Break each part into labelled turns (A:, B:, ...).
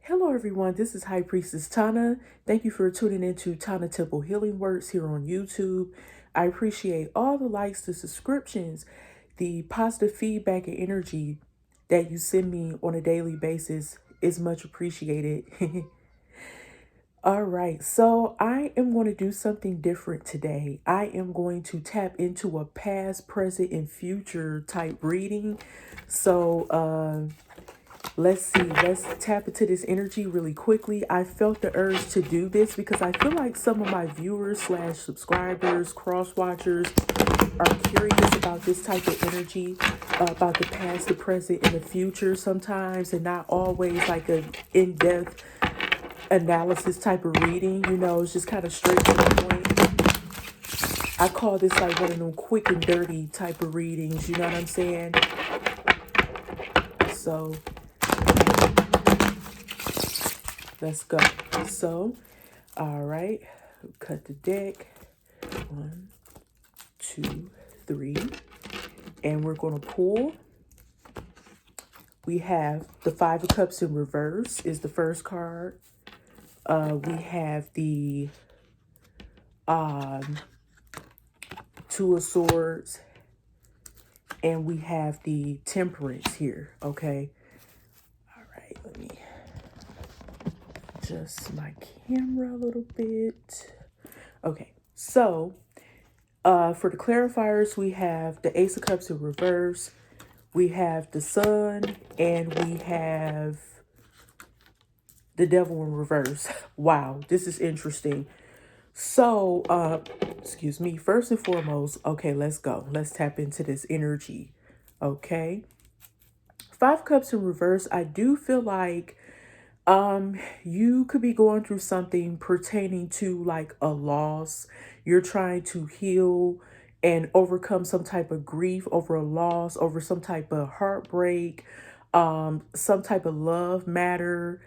A: Hello, everyone. This is High Priestess Tana. Thank you for tuning into Tana Temple Healing Works here on YouTube. I appreciate all the likes, the subscriptions, the positive feedback and energy that you send me on a daily basis is much appreciated. All right, so I am going to do something different today. I am going to tap into a past, present, and future type reading. So, let's see. Let's tap into this energy really quickly. I felt the urge to do this because I feel like some of my viewers slash subscribers, cross watchers are curious about this type of energy, about the past, the present, and the future sometimes, and not always like a in-depth analysis type of reading. It's just kind of straight to the point. I call this like one of them quick and dirty type of readings. You know what I'm saying? So let's go. So, all right, cut the deck. 1, 2, 3. And we're going to pull. We have the Five of Cups in reverse is the first card. We have the Two of Swords. And we have the Temperance here, okay? All right, let me adjust my camera a little bit. Okay, so for the clarifiers, we have the Ace of Cups in reverse, we have the Sun, and we have the Devil in reverse. Wow, this is interesting. So, excuse me, first and foremost, okay, let's go. Let's tap into this energy, okay? Five Cups in reverse, I do feel like you could be going through something pertaining to like a loss. You're trying to heal and overcome some type of grief over a loss, over some type of heartbreak, some type of love matter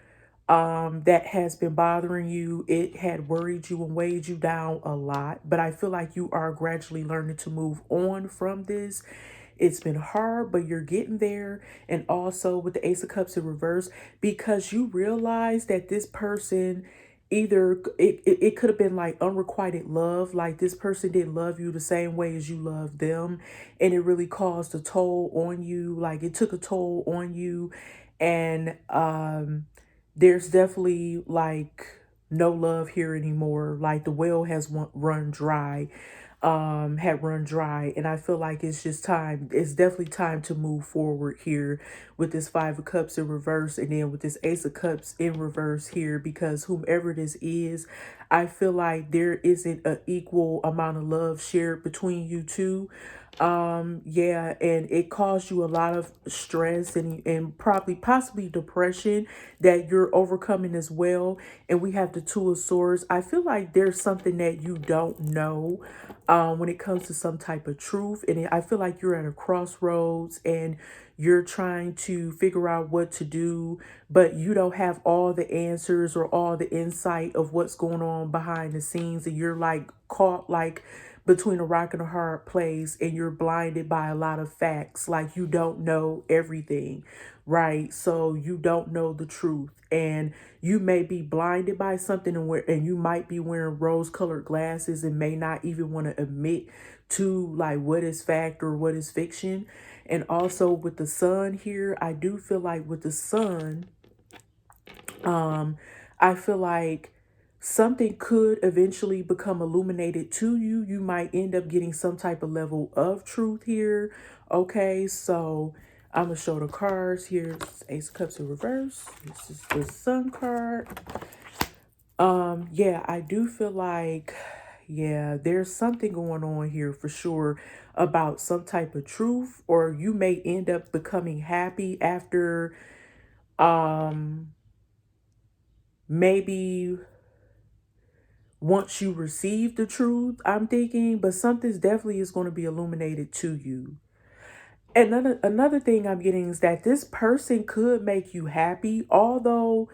A: that has been bothering you. It had worried you and weighed you down a lot, but I feel like you are gradually learning to move on from this. It's been hard, but you're getting there. And also with the Ace of Cups in reverse, because you realize that this person either it could have been like unrequited love, like this person didn't love you the same way as you love them, and it really caused a toll on you, like it took a toll on you. And there's definitely like no love here anymore, like the well has run dry, had run dry. And I feel like it's just time. It's definitely time to move forward here with this Five of Cups in reverse, and then with this Ace of Cups in reverse here, because whomever this is, I feel like there isn't an equal amount of love shared between you two. Yeah, and it caused you a lot of stress and probably possibly depression that you're overcoming as well. And we have the Two of Swords. I feel like there's something that you don't know when it comes to some type of truth. And I feel like you're at a crossroads and you're trying to figure out what to do, but you don't have all the answers or all the insight of what's going on behind the scenes. And you're like caught like between a rock and a hard place, and you're blinded by a lot of facts. Like you don't know everything, right? So you don't know the truth, and you may be blinded by something, and you might be wearing rose-colored glasses and may not even want to admit to like what is fact or what is fiction. And also with the Sun here, I do feel like with the Sun, I feel like something could eventually become illuminated to you. You might end up getting some type of level of truth here. Okay, so I'm going to show the cards here. Ace of Cups in reverse. This is the Sun card. Yeah, I do feel like, yeah, there's something going on here for sure about some type of truth, or you may end up becoming happy after, maybe once you receive the truth, I'm thinking, but something's definitely is going to be illuminated to you. And another thing I'm getting is that this person could make you happy, although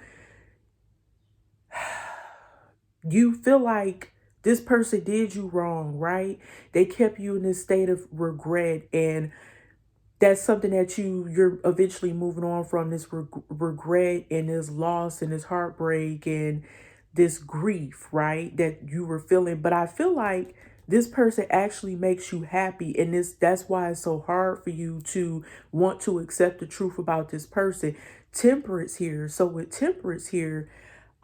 A: you feel like this person did you wrong, right? They kept you in this state of regret, and that's something that you're eventually moving on from, this regret and this loss and this heartbreak and this grief, right, that you were feeling. But I feel like this person actually makes you happy, and that's why it's so hard for you to want to accept the truth about this person. Temperance here. So with temperance here,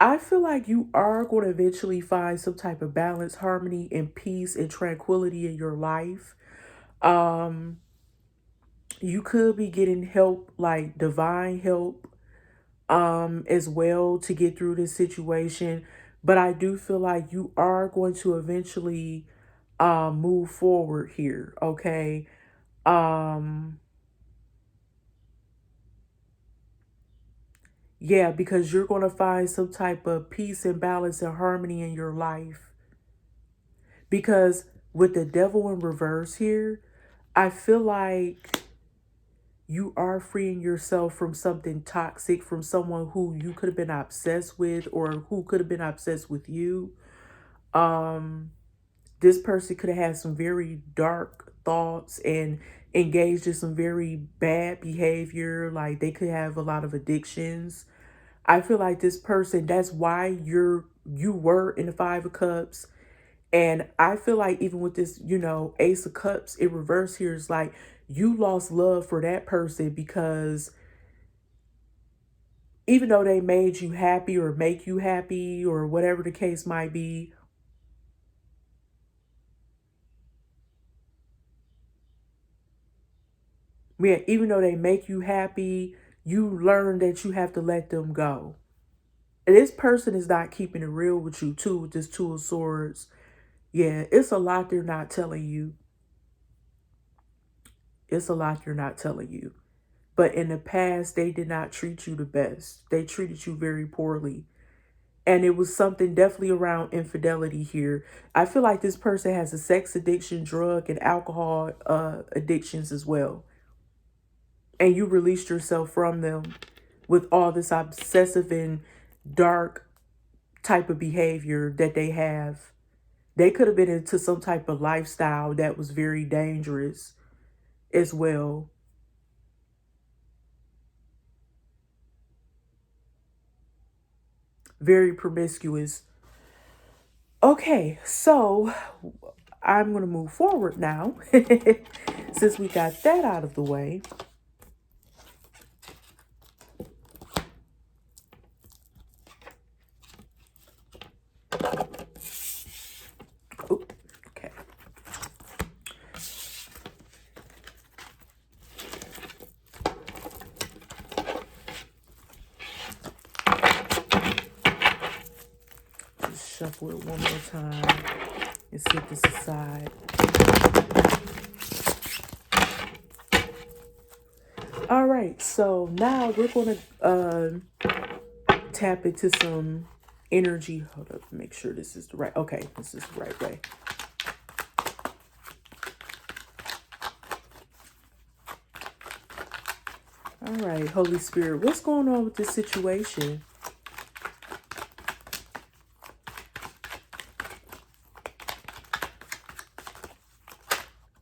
A: I feel like you are going to eventually find some type of balance, harmony, and peace and tranquility in your life. um you could be getting help, like divine help, as well, to get through this situation. But I do feel like you are going to eventually move forward here, okay? um yeah, because you're going to find some type of peace and balance and harmony in your life. Because with the devil in reverse here, I feel like you are freeing yourself from something toxic, from someone who you could have been obsessed with or who could have been obsessed with you. Um, this person could have had some very dark thoughts and engaged in some very bad behavior. Like they could have a lot of addictions. I feel like this person, that's why you were in the Five of Cups. And I feel like even with this, Ace of Cups in reverse here is like you lost love for that person because even though they made you happy or make you happy or whatever the case might be, yeah, even though they make you happy, you learn that you have to let them go. And this person is not keeping it real with you too, with this Two of Swords. Yeah, it's a lot they're not telling you. It's a lot they're not telling you. But in the past, they did not treat you the best. They treated you very poorly. And it was something definitely around infidelity here. I feel like this person has a sex addiction, drug, and alcohol addictions as well. And you released yourself from them with all this obsessive and dark type of behavior that they have. They could have been into some type of lifestyle that was very dangerous as well. Very promiscuous. Okay, so I'm going to move forward now. Since we got that out of the way. Ooh, okay. Just shuffle it one more time and set this aside. All right, so now we're going to tap into some energy. Hold up, make sure this is the right. Okay, this is the right way. All right, Holy Spirit, what's going on with this situation?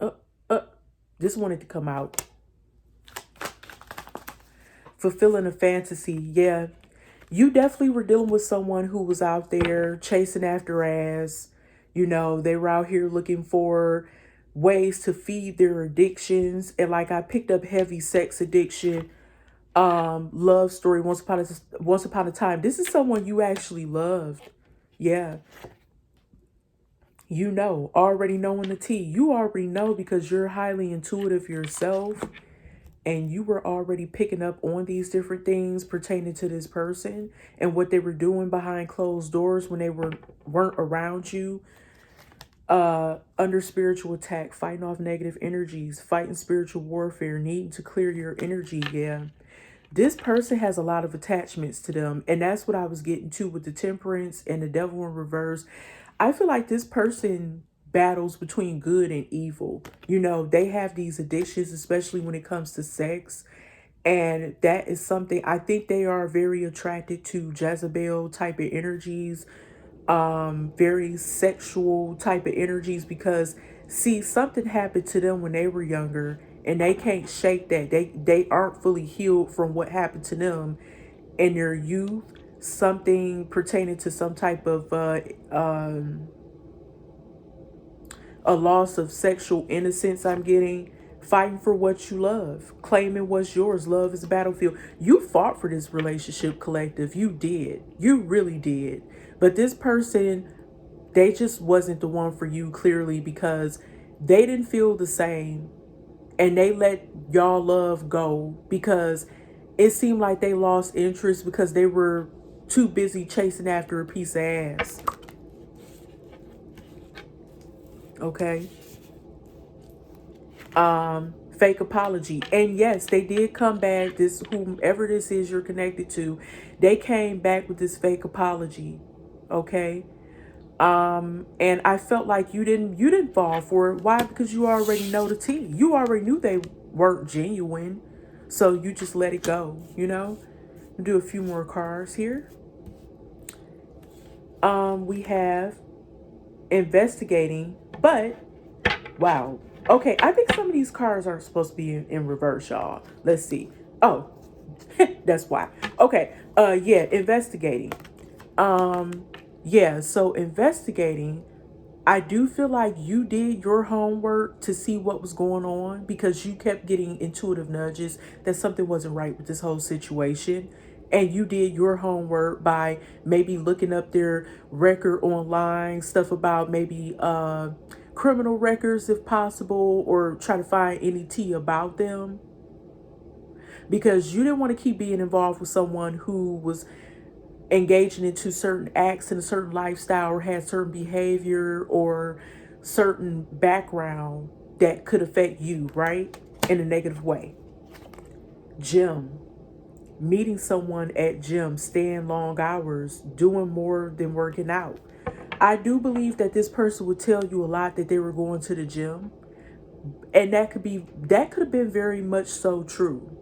A: Uh, uh, this wanted to come out. Fulfilling a fantasy, yeah. You definitely were dealing with someone who was out there chasing after ass. They were out here looking for ways to feed their addictions. And like I picked up heavy sex addiction, love story, once upon a time. This is someone you actually loved. Yeah. Already knowing the T. You already know because you're highly intuitive yourself, and you were already picking up on these different things pertaining to this person and what they were doing behind closed doors when they weren't around you. Under spiritual attack, fighting off negative energies, fighting spiritual warfare, needing to clear your energy. Yeah, this person has a lot of attachments to them, and that's what I was getting to with the Temperance and the Devil in reverse. I feel like this person battles between good and evil. They have these addictions, especially when it comes to sex. And that is something, I think they are very attracted to Jezebel type of energies, very sexual type of energies, because see, something happened to them when they were younger and they can't shake that. They aren't fully healed from what happened to them in their youth, something pertaining to some type of a loss of sexual innocence. I'm getting fighting for what you love, claiming what's yours. Love is a battlefield. You fought for this relationship, collective. You did. You really did. But this person, they just wasn't the one for you, clearly, because they didn't feel the same, and they let y'all love go because it seemed like they lost interest because they were too busy chasing after a piece of ass. Okay. Fake apology. And yes, they did come back. This, whomever this is you're connected to, they came back with this fake apology. Okay. And I felt like you didn't fall for it. Why? Because you already know the tea. You already knew they weren't genuine. So you just let it go, you know? Do a few more cards here. We have investigating, but wow. Okay, I think some of these cards aren't supposed to be in reverse, y'all. Let's see. Oh, that's why. Okay. Yeah, investigating. Um, yeah, so investigating, I do feel like you did your homework to see what was going on because you kept getting intuitive nudges that something wasn't right with this whole situation. And you did your homework by maybe looking up their record online, stuff about maybe criminal records if possible, or try to find any tea about them. Because you didn't want to keep being involved with someone who was engaging into certain acts in a certain lifestyle or had certain behavior or certain background that could affect you, right? In a negative way. Gym. Meeting someone at gym, staying long hours, doing more than working out. I do believe that this person would tell you a lot that they were going to the gym. And that could have been very much so true.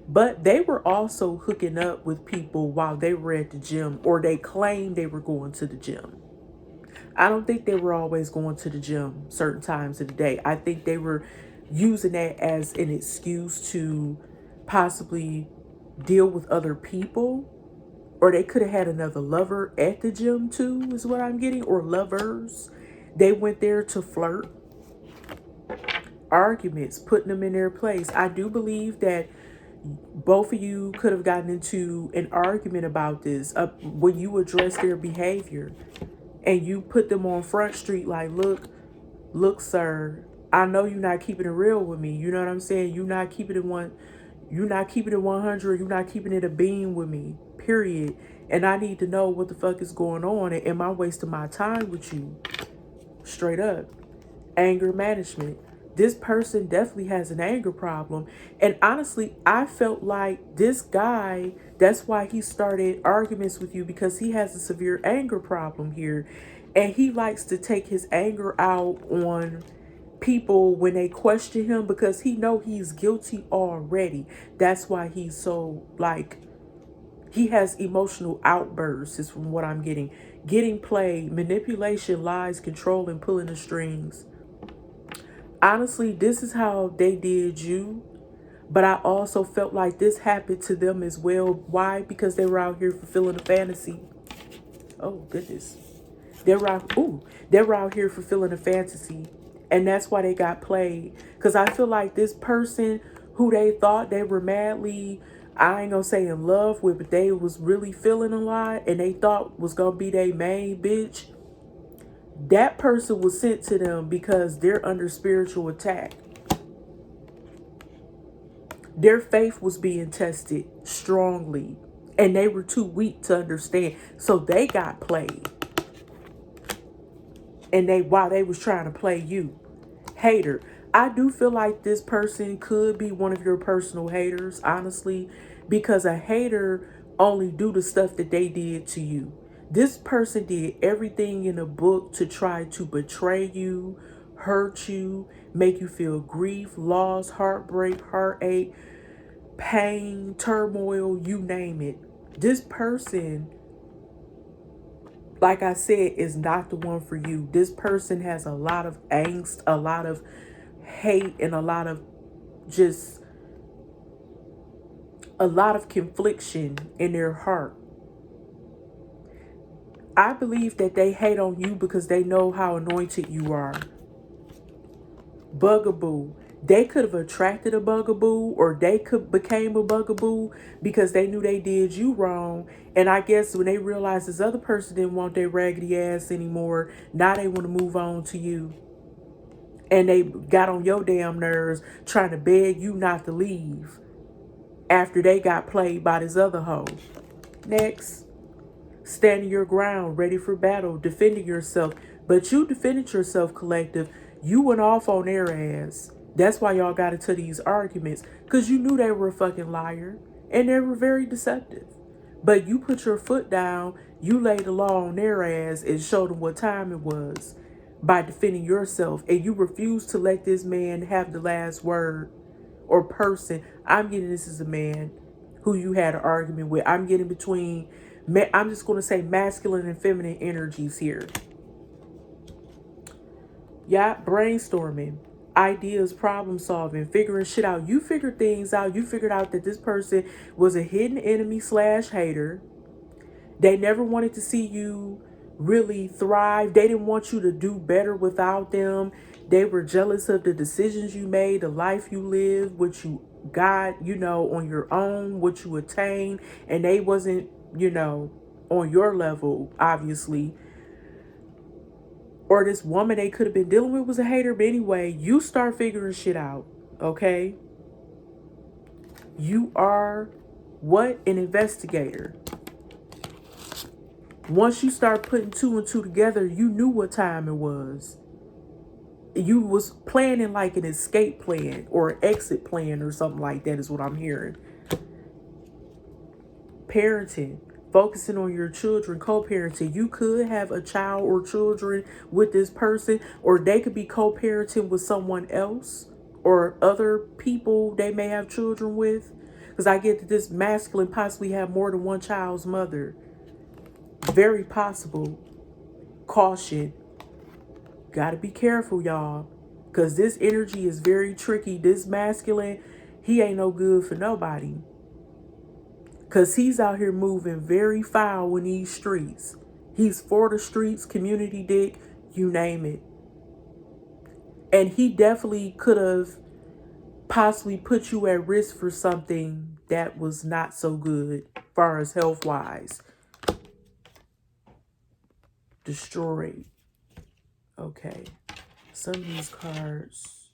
A: But they were also hooking up with people while they were at the gym, or they claimed they were going to the gym. I don't think they were always going to the gym certain times of the day. I think they were using that as an excuse to possibly deal with other people, or they could have had another lover at the gym too, is what I'm getting, or lovers. They went there to flirt. Arguments, putting them in their place. I do believe that both of you could have gotten into an argument about this when you address their behavior and you put them on Front Street like, look, sir, I know you're not keeping it real with me. You know what I'm saying? You're not keeping it 100. You're not keeping it a beam with me, period. And I need to know what the fuck is going on. And am I wasting my time with you? Straight up. Anger management. This person definitely has an anger problem. And honestly, I felt like this guy, that's why he started arguments with you, because he has a severe anger problem here. And he likes to take his anger out on people when they question him because he know he's guilty already. That's why he's so like, he has emotional outbursts is from what I'm getting. Getting played, manipulation, lies, control, and pulling the strings. Honestly, this is how they did you. But I also felt like this happened to them as well. Why? Because they were out here fulfilling a fantasy. Oh, goodness. They were out here fulfilling a fantasy. And that's why they got played. Because I feel like this person who they thought they were madly, I ain't gonna say in love with, but they was really feeling a lot and they thought was gonna be their main bitch. That person was sent to them because they're under spiritual attack. Their faith was being tested strongly and they were too weak to understand. So they got played. And while they was trying to play you. Hater. I do feel like this person could be one of your personal haters, honestly, because a hater only do the stuff that they did to you. This person did everything in the book to try to betray you, hurt you, make you feel grief, loss, heartbreak, heartache, pain, turmoil, you name it. This person, like I said, is not the one for you. This person has a lot of angst, a lot of hate and a lot of confliction in their heart. I believe that they hate on you because they know how anointed you are. Bugaboo. They could have attracted a bugaboo, or they could became a bugaboo because they knew they did you wrong. And I guess when they realized this other person didn't want their raggedy ass anymore, now they want to move on to you. And they got on your damn nerves trying to beg you not to leave after they got played by this other hoe. Next. Standing your ground, ready for battle, defending yourself. But you defended yourself, collective. You went off on their ass. That's why y'all got into these arguments. Because you knew they were a fucking liar. And they were very deceptive. But you put your foot down. You laid the law on their ass and showed them what time it was. By defending yourself. And you refused to let this man have the last word. Or person. I'm getting this as a man who you had an argument with. I'm getting between, I'm just going to say masculine and feminine energies here. Yeah, brainstorming, ideas, problem solving, figuring shit out. You figured things out. You figured out that this person was a hidden enemy / hater. They never wanted to see you really thrive. They didn't want you to do better without them. They were jealous of the decisions you made, the life you lived, what you got, on your own, what you attained. And they wasn't, on your level, obviously. Or this woman they could have been dealing with was a hater. But anyway, you start figuring shit out, okay? You are what? An investigator. Once you start putting 2 and 2 together, you knew what time it was. You was planning like an escape plan or an exit plan or something like that is what I'm hearing. Parenting, focusing on your children, co-parenting. You could have a child or children with this person, or they could be co-parenting with someone else or other people they may have children with. Because I get that this masculine possibly have more than one child's mother. Very possible. Caution. Gotta be careful, y'all. Because this energy is very tricky. This masculine, he ain't no good for nobody. Because he's out here moving very foul in these streets. He's for the streets, community dick, you name it. And he definitely could have possibly put you at risk for something that was not so good as far as health-wise. Destroyed. Okay. Some of these cards.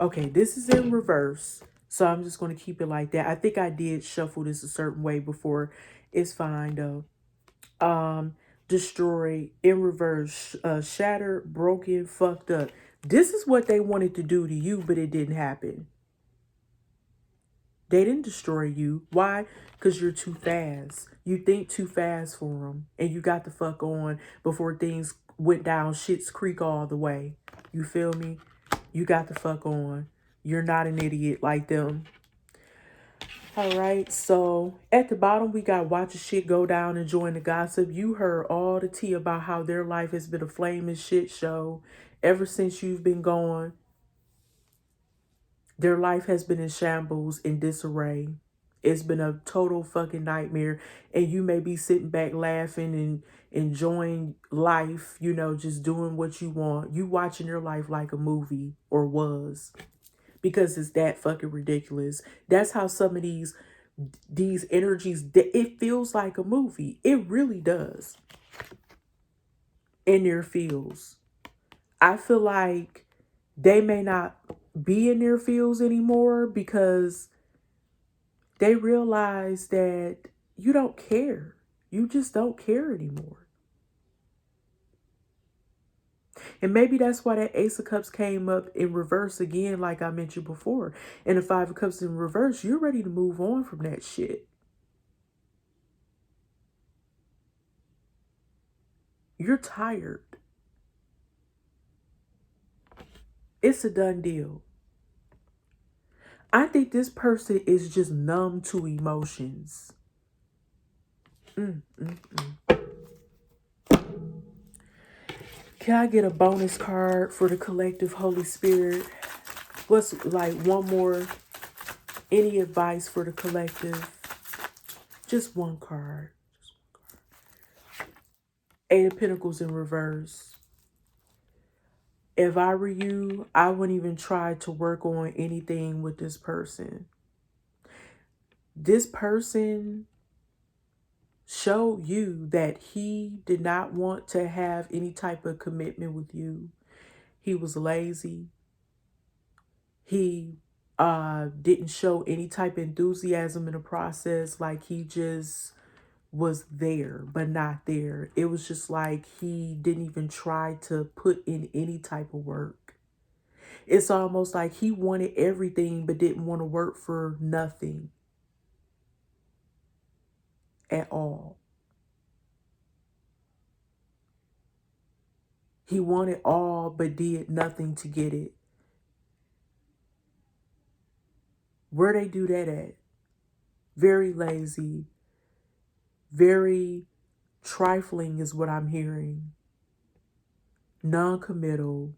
A: Okay, this is in reverse. So I'm just going to keep it like that. I think I did shuffle this a certain way before. It's fine though. Destroyed, in reverse, shattered, broken, fucked up. This is what they wanted to do to you, but it didn't happen. They didn't destroy you. Why? Because you're too fast. You think too fast for them. And you got the fuck on before things went down Shit's Creek all the way. You feel me? You got the fuck on. You're not an idiot like them. All right, so at the bottom, we got watching shit go down, enjoying the gossip. You heard all the tea about how their life has been a flaming shit show ever since you've been gone. Their life has been in shambles, in disarray. It's been a total fucking nightmare. And you may be sitting back laughing and enjoying life, just doing what you want. You watching your life like a movie, or was. Because it's that fucking ridiculous. That's how some of these energies, it feels like a movie. It really does. In their fields. I feel like they may not be in their fields anymore because they realize that you don't care. You just don't care anymore. And maybe that's why that Ace of Cups came up in reverse again, like I mentioned before. And the Five of Cups in reverse, you're ready to move on from that shit. You're tired. It's a done deal. I think this person is just numb to emotions. Can I get a bonus card for the collective Holy Spirit? What's like one more? Any advice for the collective? Just one card. Eight of Pentacles in reverse. If I were you, I wouldn't even try to work on anything with this person. This person showed you that he did not want to have any type of commitment with you. He was lazy. He didn't show any type of enthusiasm in the process. Like he just was there, but not there. It was just like he didn't even try to put in any type of work. It's almost like he wanted everything, but didn't want to work for nothing at all. He wanted all, but did nothing to get it. Where they do that at? Very lazy, very trifling is what I'm hearing. Non-committal.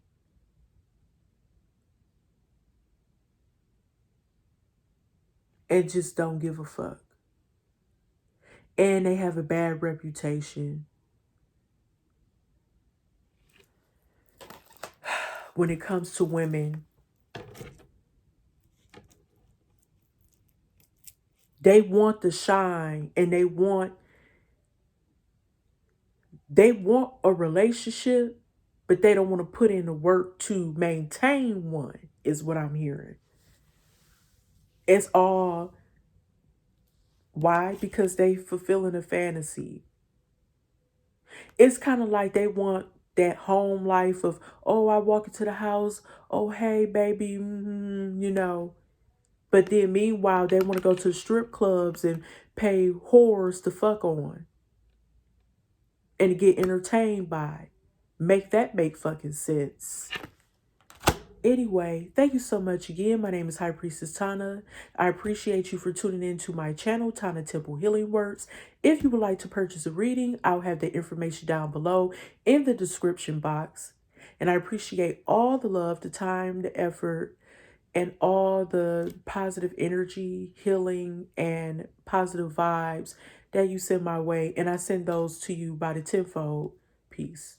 A: And just don't give a fuck. And they have a bad reputation. When it comes to women, they want the shine and they want a relationship, but they don't want to put in the work to maintain one, is what I'm hearing. It's all why? Because they fulfilling a fantasy. It's kind of like they want that home life of, oh, I walk into the house, oh, hey, baby, you know. But then meanwhile, they want to go to strip clubs and pay whores to fuck on and to get entertained by. Make that make fucking sense. Anyway, thank you so much again. My name is High Priestess Tana. I appreciate you for tuning in to my channel, Tana Temple Healing Works. If you would like to purchase a reading, I'll have the information down below in the description box. And I appreciate all the love, the time, the effort, and all the positive energy, healing, and positive vibes that you send my way. And I send those to you by the tenfold. Peace.